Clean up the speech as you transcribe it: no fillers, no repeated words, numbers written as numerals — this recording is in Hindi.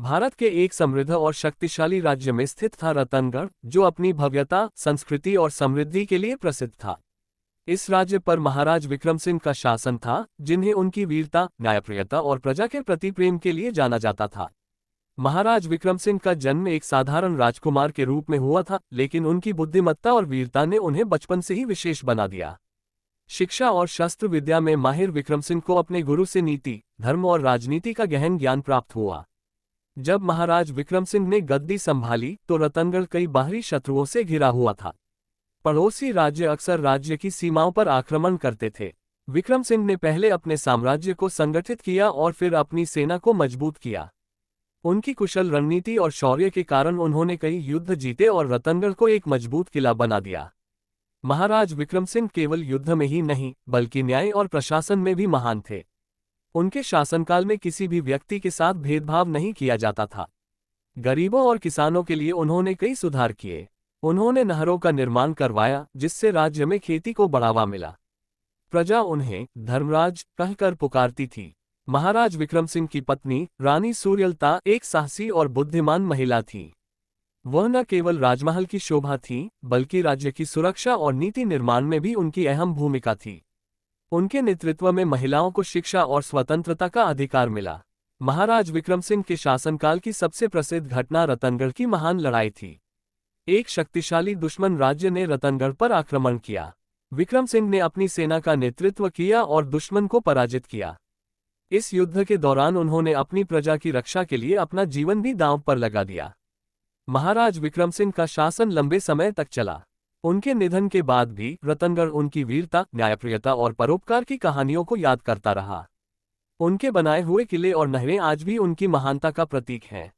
भारत के एक समृद्ध और शक्तिशाली राज्य में स्थित था रतनगढ़, जो अपनी भव्यता, संस्कृति और समृद्धि के लिए प्रसिद्ध था। इस राज्य पर महाराज विक्रम सिंह का शासन था, जिन्हें उनकी वीरता, न्यायप्रियता और प्रजा के प्रति प्रेम के लिए जाना जाता था। महाराज विक्रम सिंह का जन्म एक साधारण राजकुमार के रूप में हुआ था, लेकिन उनकी बुद्धिमत्ता और वीरता ने उन्हें बचपन से ही विशेष बना दिया। शिक्षा और शस्त्र विद्या में माहिर विक्रम सिंह को अपने गुरु से नीति, धर्म और राजनीति का गहन ज्ञान प्राप्त हुआ। जब महाराज विक्रम सिंह ने गद्दी संभाली तो रतनगढ़ कई बाहरी शत्रुओं से घिरा हुआ था। पड़ोसी राज्य अक्सर राज्य की सीमाओं पर आक्रमण करते थे। विक्रम सिंह ने पहले अपने साम्राज्य को संगठित किया और फिर अपनी सेना को मजबूत किया। उनकी कुशल रणनीति और शौर्य के कारण उन्होंने कई युद्ध जीते और रतनगढ़ को एक मजबूत किला बना दिया। महाराज विक्रम सिंह केवल युद्ध में ही नहीं, बल्कि न्याय और प्रशासन में भी महान थे। उनके शासनकाल में किसी भी व्यक्ति के साथ भेदभाव नहीं किया जाता था। गरीबों और किसानों के लिए उन्होंने कई सुधार किए। उन्होंने नहरों का निर्माण करवाया, जिससे राज्य में खेती को बढ़ावा मिला। प्रजा उन्हें धर्मराज कहकर पुकारती थी। महाराज विक्रम सिंह की पत्नी रानी सूर्यलता एक साहसी और बुद्धिमान महिला थी। वह न केवल राजमहल की शोभा थी, बल्कि राज्य की सुरक्षा और नीति निर्माण में भी उनकी अहम भूमिका थी। उनके नेतृत्व में महिलाओं को शिक्षा और स्वतंत्रता का अधिकार मिला। महाराज विक्रम सिंह के शासनकाल की सबसे प्रसिद्ध घटना रतनगढ़ की महान लड़ाई थी। एक शक्तिशाली दुश्मन राज्य ने रतनगढ़ पर आक्रमण किया। विक्रम सिंह ने अपनी सेना का नेतृत्व किया और दुश्मन को पराजित किया। इस युद्ध के दौरान उन्होंने अपनी प्रजा की रक्षा के लिए अपना जीवन भी दांव पर लगा दिया। महाराज विक्रम सिंह का शासन लंबे समय तक चला। उनके निधन के बाद भी रतनगढ़ उनकी वीरता, न्यायप्रियता और परोपकार की कहानियों को याद करता रहा। उनके बनाए हुए किले और नहरें आज भी उनकी महानता का प्रतीक हैं।